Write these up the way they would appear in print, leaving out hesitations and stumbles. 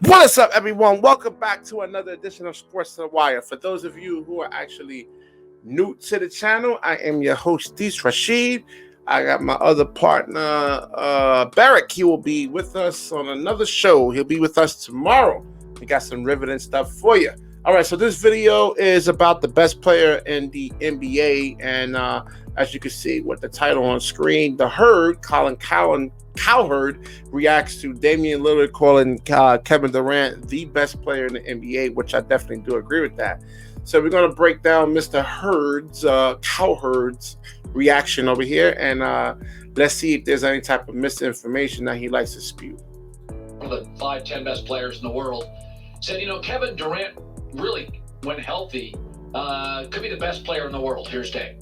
What is up, everyone? Welcome back to another edition of Sports to the Wire. For those of you who are actually new to the channel, I am your host, Rashid. I got my other partner, Barrick. He will be with us on another show. He'll be with us tomorrow. We got some riveting stuff for you. All right, so this video is about the best player in the NBA. And as you can see with the title on screen, the Herd, Colin Cowherd, reacts to Damian Lillard calling Kevin Durant the best player in the NBA, which I definitely do agree with that. So we're going to break down Mr. Cowherd's reaction over here, and let's see if there's any type of misinformation that he likes to spew. One of the 5-10 best players in the world said, Kevin Durant really, when healthy, could be the best player in the world. Here's Dave.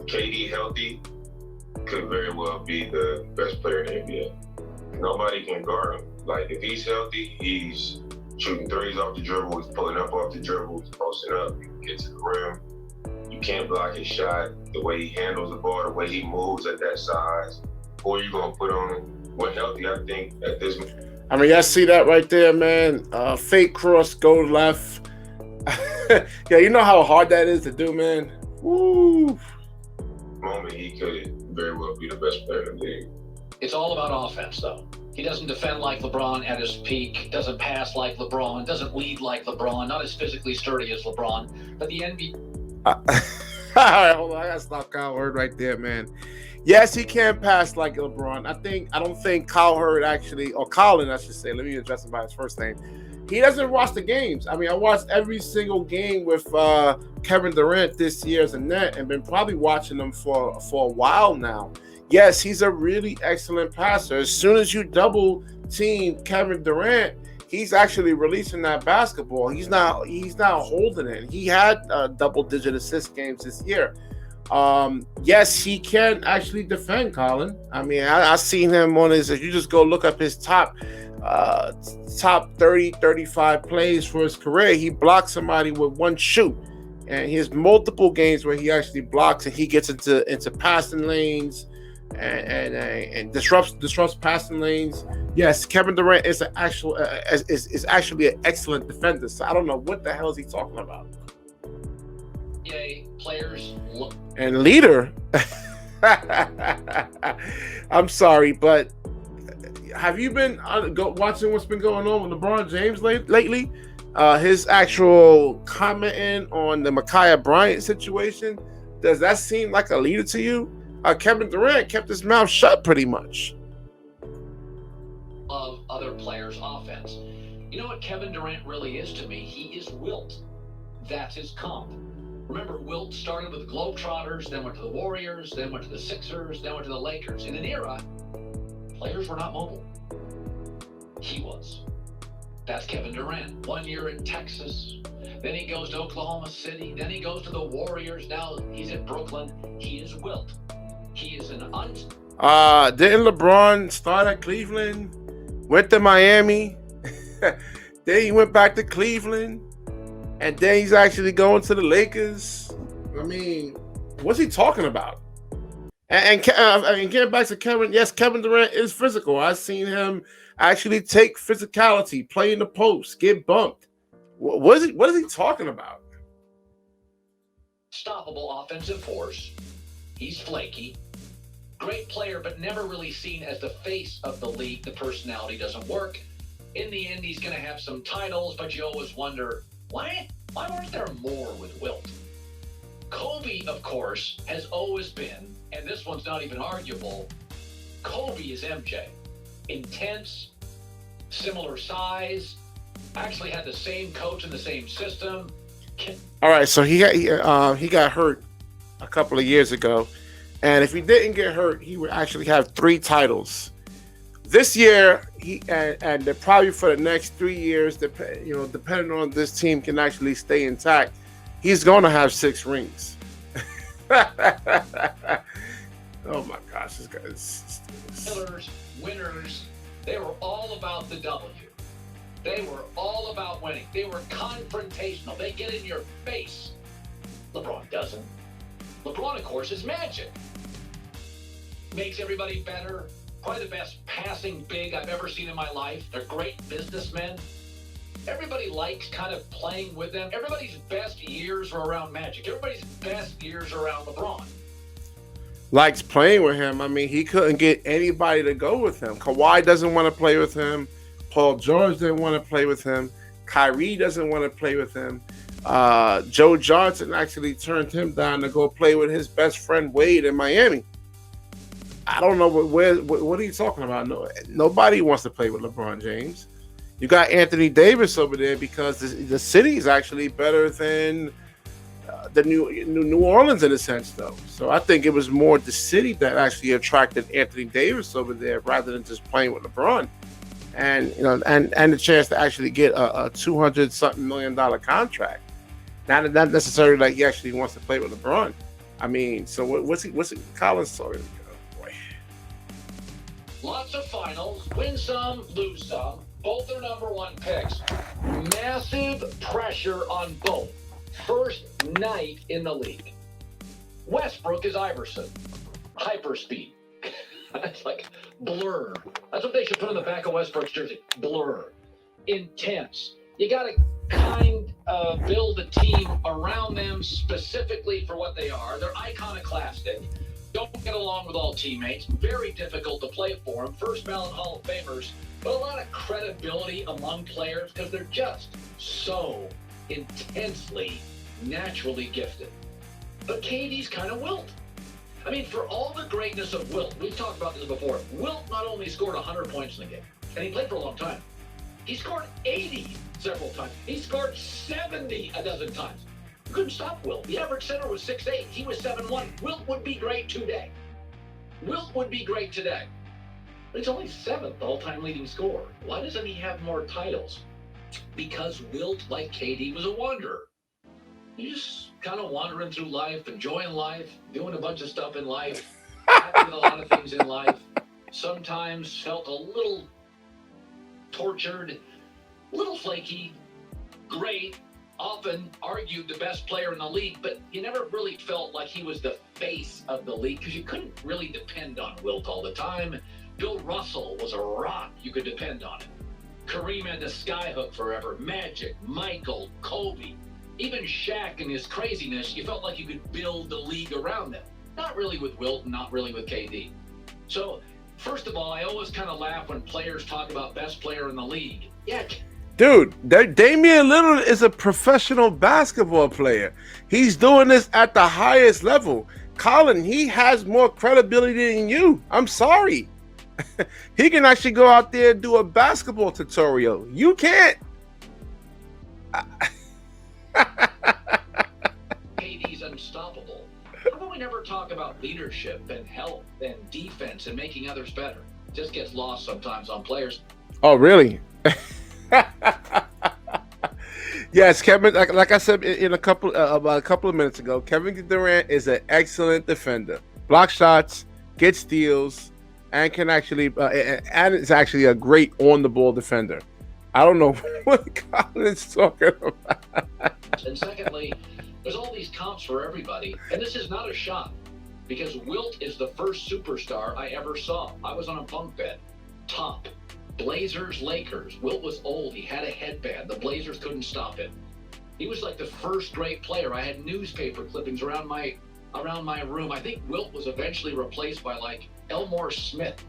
KD healthy could very well be the best player in the NBA. Nobody can guard him. Like, if he's healthy, he's shooting threes off the dribble, he's pulling up off the dribble, he's posting up, he can get to the rim. You can't block his shot. The way he handles the ball, the way he moves at that size, who are you going to put on him? When healthy, I think, at this moment. I mean, y'all see that right there, man. Fake cross, go left. Yeah, you know how hard that is to do, man. Woo! Moment, he could very well be the best player in the league. It's all about offense, though. He doesn't defend like LeBron at his peak, doesn't pass like LeBron, doesn't lead like LeBron, not as physically sturdy as LeBron. But the NBA... All right, hold on. I got to stop Cowherd right there, man. Yes, he can pass like LeBron. I don't think Cowherd actually, or Colin, I should say. Let me address him by his first name. He doesn't watch the games. I mean, I watched every single game with Kevin Durant this year as a net, and been probably watching them for a while now. Yes, he's a really excellent passer. As soon as you double team Kevin Durant, he's actually releasing that basketball. He's not holding it. He had double-digit assist games this year. Yes, he can actually defend, Colin. I mean, I seen him on his, if you just go look up his top 30, 35 plays for his career, he blocked somebody with one shoot. And he has multiple games where he actually blocks and he gets into passing lanes and disrupts passing lanes. Yes, Kevin Durant is is actually an excellent defender. So I don't know what the hell is he talking about. Players and leader. I'm sorry, but have you been watching what's been going on with LeBron James lately? His actual commenting on the Micaiah Bryant situation, does that seem like a leader to you? Kevin Durant kept his mouth shut pretty much. Of other players' offense. You know what Kevin Durant really is to me? He is Wilt. That's his comp. Remember, Wilt started with the Globetrotters, then went to the Warriors, then went to the Sixers, then went to the Lakers. In an era, players were not mobile. He was. That's Kevin Durant. 1 year in Texas, then he goes to Oklahoma City, then he goes to the Warriors, now he's at Brooklyn. He is Wilt. He is an didn't LeBron start at Cleveland, went to Miami, then he went back to Cleveland, and then he's actually going to the Lakers? I mean, what's he talking about? And getting back to Kevin, yes, Kevin Durant is physical. I've seen him actually take physicality, play in the post, get bumped. What is he talking about? Stoppable offensive force. He's flaky. Great player, but never really seen as the face of the league. The personality doesn't work. In the end, he's going to have some titles, but you always wonder, why weren't there more with Wilt? Kobe, of course, has always been, and this one's not even arguable, Kobe is MJ. Intense, similar size, actually had the same coach and the same system. All right, so he got hurt a couple of years ago, and if he didn't get hurt, he would actually have 3 titles. This year, and probably for the next 3 years, depending on this team can actually stay intact, he's going to have 6 rings. Oh my gosh, this guy is... Winners, they were all about the W. They were all about winning. They were confrontational. They get in your face. LeBron doesn't. LeBron, of course, is magic. Makes everybody better, Probably the best passing big I've ever seen in my life. They're great businessmen. Everybody likes kind of playing with them. Everybody's best years are around Magic. Everybody's best years are around LeBron. Likes playing with him. I mean, he couldn't get anybody to go with him. Kawhi doesn't want to play with him. Paul George didn't want to play with him. Kyrie doesn't want to play with him. Joe Johnson actually turned him down to go play with his best friend Wade in Miami. I don't know what are you talking about? No, nobody wants to play with LeBron James. You got Anthony Davis over there because the city is actually better than the New Orleans in a sense, though. So I think it was more the city that actually attracted Anthony Davis over there rather than just playing with LeBron, and the chance to actually get a $200-something million contract. Not necessarily like he actually wants to play with LeBron. I mean, so what's Colin's story? Oh, boy. Lots of finals, win some, lose some. Both are number one picks. Massive pressure on both. First night in the league. Westbrook is Iverson. Hyperspeed. It's like blur. That's what they should put on the back of Westbrook's jersey. Blur. Intense. You got to build a team around them specifically for what they are. They're iconoclastic. Don't get along with all teammates. Very difficult to play for them. First ballot Hall of Famers. But a lot of credibility among players because they're just so intensely, naturally gifted. But KD's kind of Wilt. I mean, for all the greatness of Wilt, we've talked about this before. Wilt not only scored 100 points in the game, and he played for a long time. He scored 80 several times. He scored 70 a dozen times. You couldn't stop Wilt. The average center was 6'8". He was 7'1". Wilt would be great today. Wilt would be great today. But he's only 7th all-time leading scorer. Why doesn't he have more titles? Because Wilt, like KD, was a wanderer. He's just kind of wandering through life, enjoying life, doing a bunch of stuff in life, happy with a lot of things in life. Sometimes felt a little tortured, a little flaky, great, often argued the best player in the league, but you never really felt like he was the face of the league because you couldn't really depend on Wilt all the time. Bill Russell was a rock. You could depend on it. Kareem had the skyhook forever. Magic, Michael, Kobe, even Shaq and his craziness, you felt like you could build the league around them. Not really with Wilt, not really with KD. So, first of all, I always kind of laugh when players talk about best player in the league. Yeah. Dude, Damian Lillard is a professional basketball player. He's doing this at the highest level. Colin, he has more credibility than you. I'm sorry. He can actually go out there and do a basketball tutorial. You can't. KD's unstoppable. How about we never talk about leadership and health and defense and making others better? Just gets lost sometimes on players. Oh, really? Yes, Kevin. Like I said in about a couple of minutes ago, Kevin Durant is an excellent defender. Block shots, get steals, and can actually and is actually a great on-the-ball defender. I don't know what Colin's talking about. And secondly, there's all these comps for everybody, and this is not a shot because Wilt is the first superstar I ever saw. I was on a bunk bed, top. Blazers, Lakers. Wilt was old. He had a headband. The Blazers couldn't stop him. He was like the first great player. I had newspaper clippings around my room. I think Wilt was eventually replaced by like Elmore Smith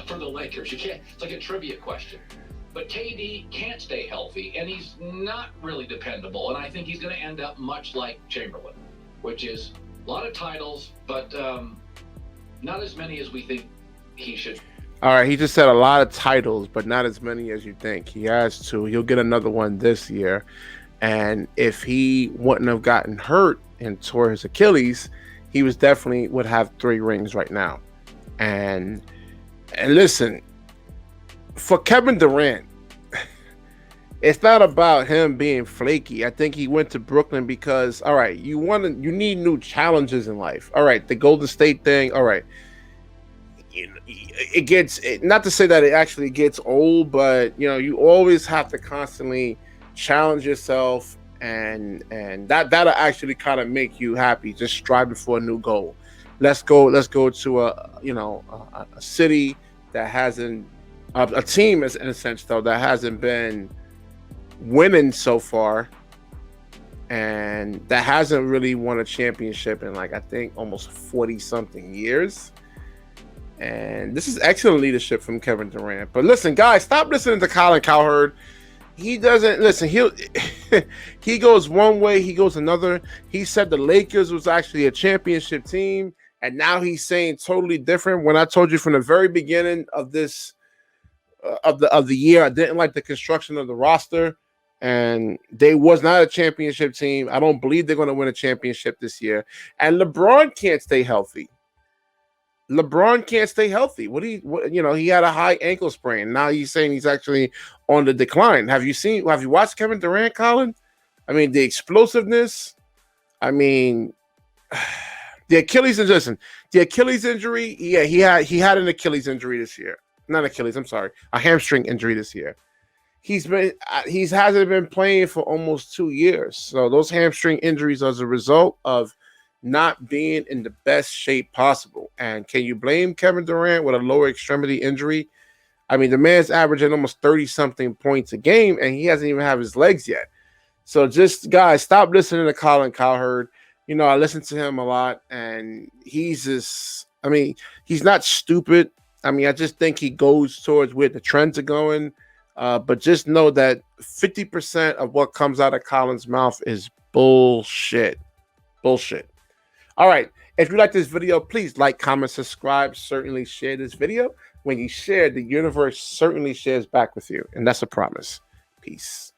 for the Lakers. You can't. It's like a trivia question. But KD can't stay healthy, and he's not really dependable. And I think he's going to end up much like Chamberlain, which is a lot of titles, but not as many as we think he should. All right, he just said a lot of titles, but not as many as you think. He has two. He'll get another one this year. And if he wouldn't have gotten hurt and tore his Achilles, he would have 3 rings right now. And listen, for Kevin Durant, it's not about him being flaky. I think he went to Brooklyn because, all right, you need new challenges in life. All right, the Golden State thing, all right. It gets, not to say that it actually gets old, but you always have to constantly challenge yourself, and that'll actually kind of make you happy, just striving for a new goal. Let's go to a city that hasn't a team, is in a sense though, that hasn't been winning so far, and that hasn't really won a championship in like I think almost 40 something years. And this is excellent leadership from Kevin Durant. But listen, guys, stop listening to Colin Cowherd. He doesn't listen. He goes one way, he goes another. He said the Lakers was actually a championship team, and now he's saying totally different. When I told you from the very beginning of this of the year, I didn't like the construction of the roster, and they was not a championship team. I don't believe they're going to win a championship this year. And LeBron can't stay healthy. LeBron can't stay healthy. He had a high ankle sprain. Now he's saying he's actually on the decline. Have you watched Kevin Durant, Colin? I mean, the explosiveness. I mean, the Achilles injury. Yeah, he had an Achilles injury this year. Not Achilles, I'm sorry. A hamstring injury this year. He hasn't been playing for almost 2 years. So those hamstring injuries are as a result of not being in the best shape possible. And can you blame Kevin Durant with a lower extremity injury? I mean, the man's averaging almost 30-something points a game, and he hasn't even have his legs yet. So just, guys, stop listening to Colin Cowherd. I listen to him a lot, and he's not stupid. I mean, I just think he goes towards where the trends are going. But just know that 50% of what comes out of Colin's mouth is bullshit. Bullshit. All right. If you like this video, please like, comment, subscribe. Certainly share this video. When you share, the universe certainly shares back with you. And that's a promise. Peace.